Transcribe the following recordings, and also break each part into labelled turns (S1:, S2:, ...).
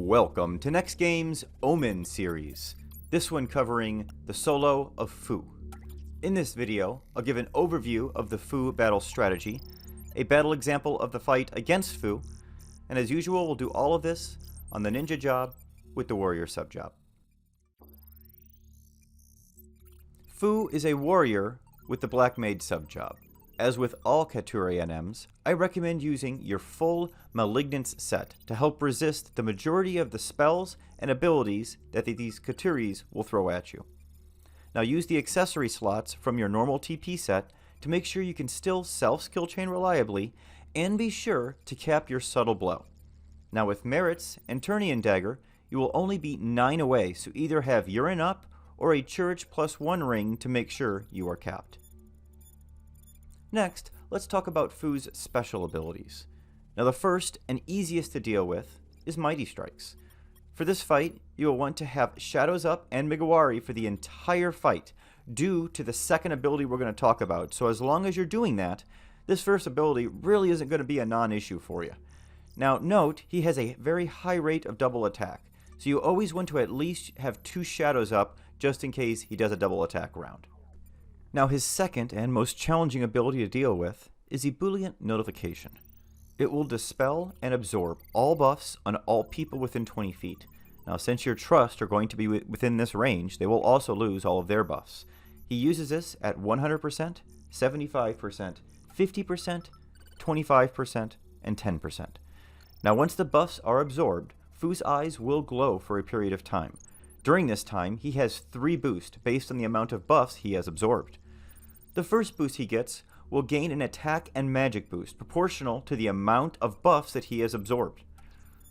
S1: Welcome to NEXTGames' Omen series, this one covering the solo of Fu. In this video, I'll give an overview of the Fu battle strategy, a battle example of the fight against Fu, and as usual we'll do all of this on the ninja job with the warrior subjob. Fu is a warrior with the black mage subjob. As with all Kature NMs, I recommend using your full Malignance set to help resist the majority of the spells and abilities that these Katures will throw at you. Now use the accessory slots from your normal TP set to make sure you can still self-skill chain reliably, and be sure to cap your subtle blow. Now with Merits and Turnian Dagger, you will only be 9 away, so either have Urine up or a Church +1 ring to make sure you are capped. Next, let's talk about Fu's special abilities. Now the first and easiest to deal with is Mighty Strikes. For this fight, you will want to have Shadows up and Migawari for the entire fight, due to the second ability we're going to talk about. So as long as you're doing that, this first ability really isn't going to be a non-issue for you. Now note, he has a very high rate of double attack, so you always want to at least have 2 Shadows up just in case he does a double attack round. Now his second and most challenging ability to deal with is Ebullient Notification. It will dispel and absorb all buffs on all people within 20 feet. Now since your trust are going to be within this range, they will also lose all of their buffs. He uses this at 100%, 75%, 50%, 25%, and 10%. Now once the buffs are absorbed, Fu's eyes will glow for a period of time. During this time, he has 3 boosts based on the amount of buffs he has absorbed. The first boost he gets will gain an attack and magic boost proportional to the amount of buffs that he has absorbed.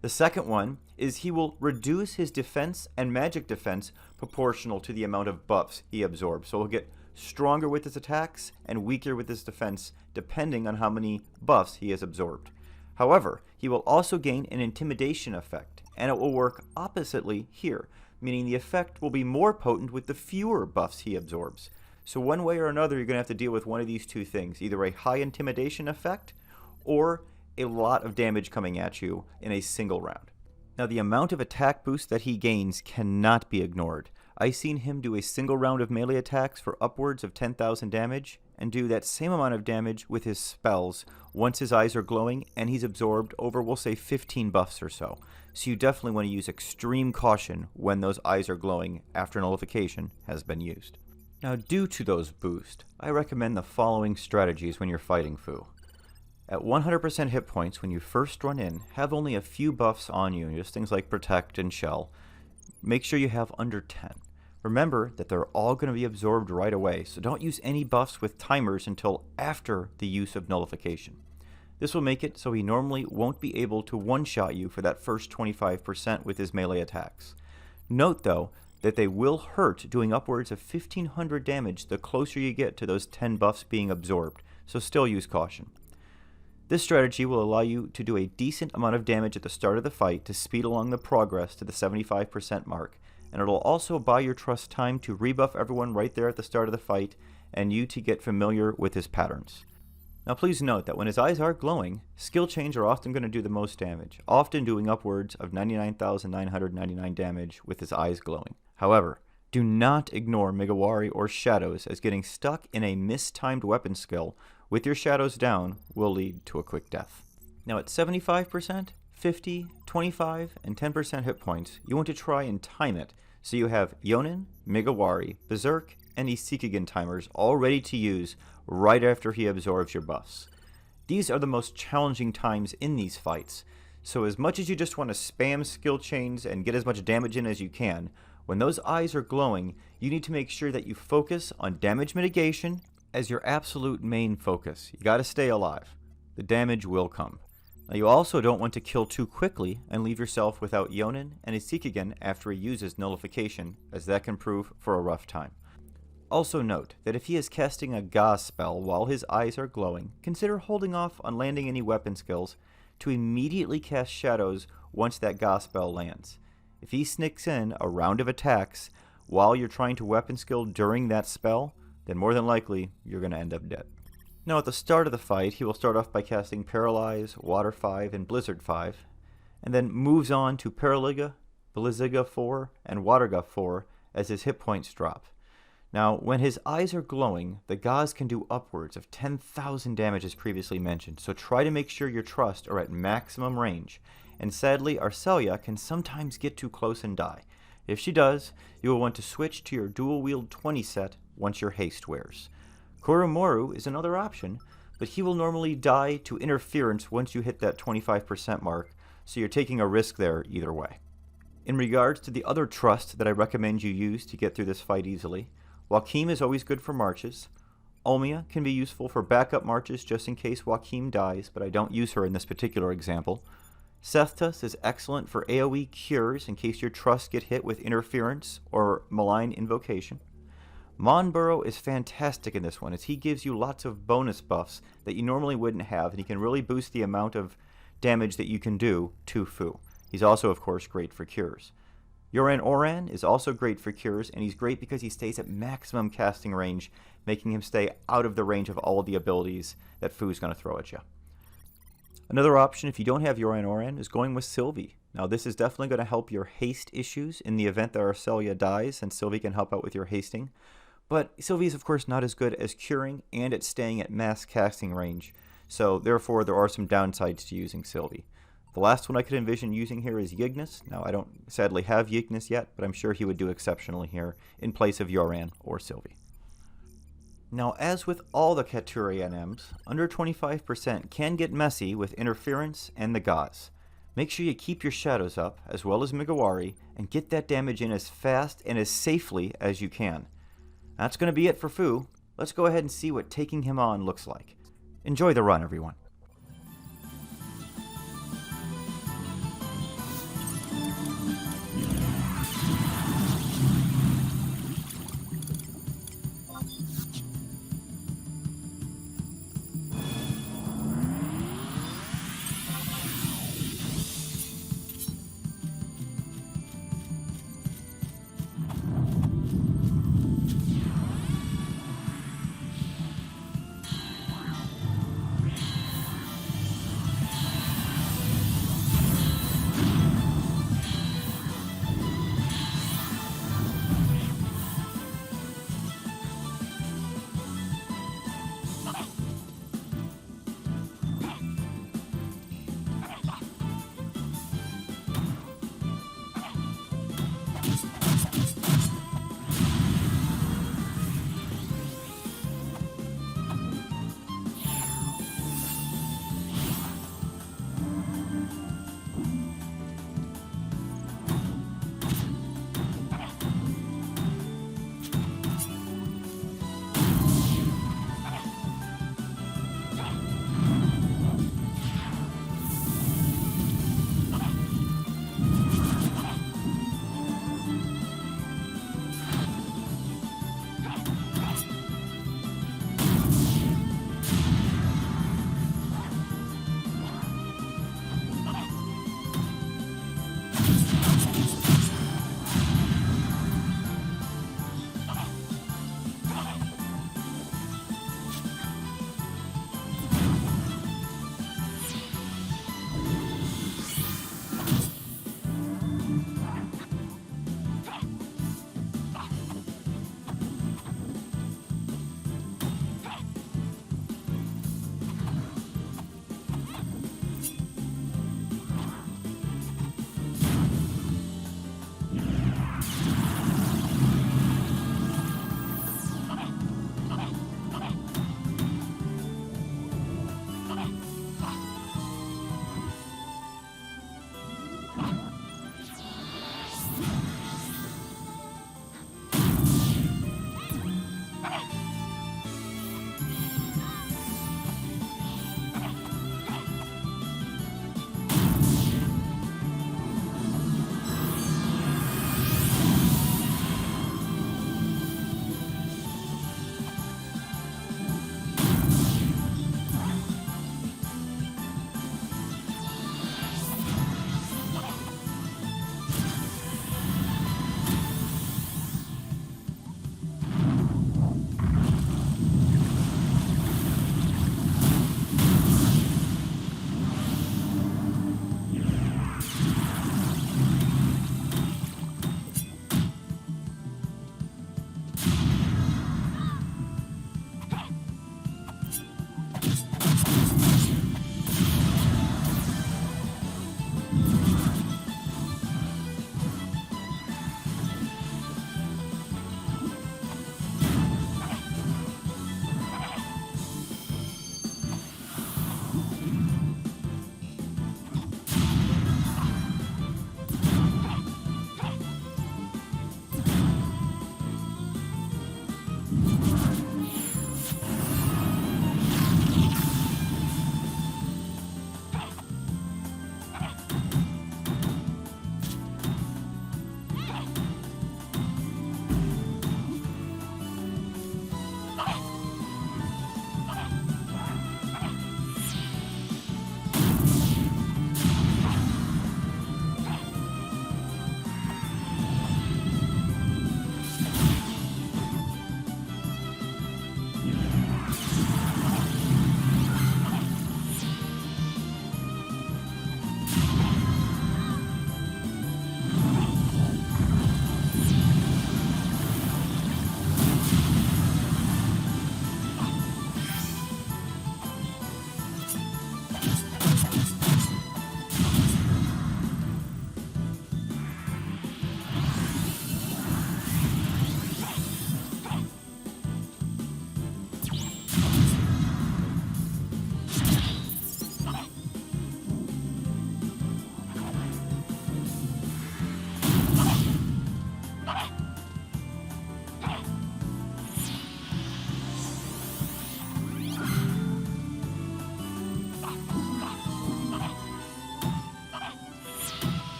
S1: The second one is he will reduce his defense and magic defense proportional to the amount of buffs he absorbs. So he'll get stronger with his attacks and weaker with his defense depending on how many buffs he has absorbed. However, he will also gain an intimidation effect, and it will work oppositely here, meaning the effect will be more potent with the fewer buffs he absorbs. So one way or another, you're going to have to deal with one of these two things, either a high intimidation effect or a lot of damage coming at you in a single round. Now the amount of attack boost that he gains cannot be ignored. I've seen him do a single round of melee attacks for upwards of 10,000 damage, and do that same amount of damage with his spells once his eyes are glowing and he's absorbed over, we'll say, 15 buffs or so. So you definitely want to use extreme caution when those eyes are glowing after nullification has been used. Now due to those boosts, I recommend the following strategies when you're fighting Fu. At 100% hit points when you first run in, have only a few buffs on you, just things like Protect and Shell. Make sure you have under 10. Remember that they're all going to be absorbed right away, so don't use any buffs with timers until after the use of nullification. This will make it so he normally won't be able to one-shot you for that first 25% with his melee attacks. Note though, that they will hurt, doing upwards of 1500 damage the closer you get to those 10 buffs being absorbed, so still use caution. This strategy will allow you to do a decent amount of damage at the start of the fight to speed along the progress to the 75% mark, and it'll also buy your trust time to rebuff everyone right there at the start of the fight, and you to get familiar with his patterns. Now please note that when his eyes are glowing, skill chains are often going to do the most damage, often doing upwards of 99,999 damage with his eyes glowing. However, do not ignore Migawari or Shadows, as getting stuck in a mistimed weapon skill with your Shadows down will lead to a quick death. Now at 75%, 50, 25, and 10% hit points, you want to try and time it so you have Yonin, Migawari, Berserk, and Isekigen timers all ready to use right after he absorbs your buffs. These are the most challenging times in these fights, so as much as you just want to spam skill chains and get as much damage in as you can, when those eyes are glowing, you need to make sure that you focus on damage mitigation as your absolute main focus. You gotta stay alive. The damage will come. Now you also don't want to kill too quickly and leave yourself without Yonin and Isekigen after he uses nullification, as that can prove for a rough time. Also note that if he is casting a Gauss spell while his eyes are glowing, consider holding off on landing any weapon skills to immediately cast Shadows once that Gauss spell lands. If he sneaks in a round of attacks while you're trying to weapon skill during that spell, then more than likely you're going to end up dead. Now at the start of the fight, he will start off by casting Paralyze, Water 5, and Blizzard 5, and then moves on to Paraliga, Blizziga 4, and Waterga 4 as his hit points drop. Now, when his eyes are glowing, the Gauze can do upwards of 10,000 damage as previously mentioned, so try to make sure your Trust are at maximum range, and sadly, Arcelia can sometimes get too close and die. If she does, you will want to switch to your dual-wield 20 set once your haste wears. Koromoru is another option, but he will normally die to interference once you hit that 25% mark, so you're taking a risk there either way. In regards to the other Trust that I recommend you use to get through this fight easily, Joachim is always good for marches. Olmia can be useful for backup marches just in case Joachim dies, but I don't use her in this particular example. Sethtus is excellent for AoE cures in case your Trusts get hit with interference or malign invocation. Monburo is fantastic in this one as he gives you lots of bonus buffs that you normally wouldn't have, and he can really boost the amount of damage that you can do to Fu. He's also, of course, great for cures. Yoran Oran is also great for cures, and he's great because he stays at maximum casting range, making him stay out of the range of all of the abilities that Fu's going to throw at you. Another option, if you don't have Yoran Oran, is going with Sylvie. Now, this is definitely going to help your haste issues in the event that Arcelia dies, and Sylvie can help out with your hasting. But Sylvie is, of course, not as good as curing and at staying at max casting range, so therefore there are some downsides to using Sylvie. The last one I could envision using here is Yignis. Now, I don't sadly have Yignis yet, but I'm sure he would do exceptionally here in place of Yoran or Sylvie. Now, as with all the Katuri NMs, under 25% can get messy with interference and the Gauze. Make sure you keep your shadows up, as well as Migawari, and get that damage in as fast and as safely as you can. That's going to be it for Fu. Let's go ahead and see what taking him on looks like. Enjoy the run, everyone.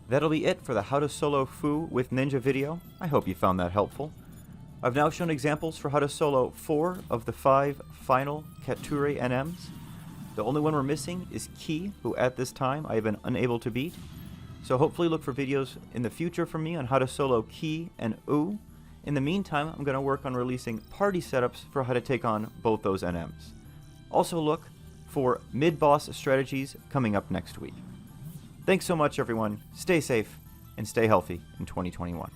S1: That'll be it for the How to Solo Fu with Ninja video. I hope you found that helpful. I've now shown examples for how to solo 4 of the 5 final Katsure NMs. The only one we're missing is Ki, who at this time I have been unable to beat. So hopefully look for videos in the future from me on how to solo Ki and U. In the meantime, I'm going to work on releasing party setups for how to take on both those NMs. Also look for mid-boss strategies coming up next week. Thanks so much everyone, stay safe and stay healthy in 2021.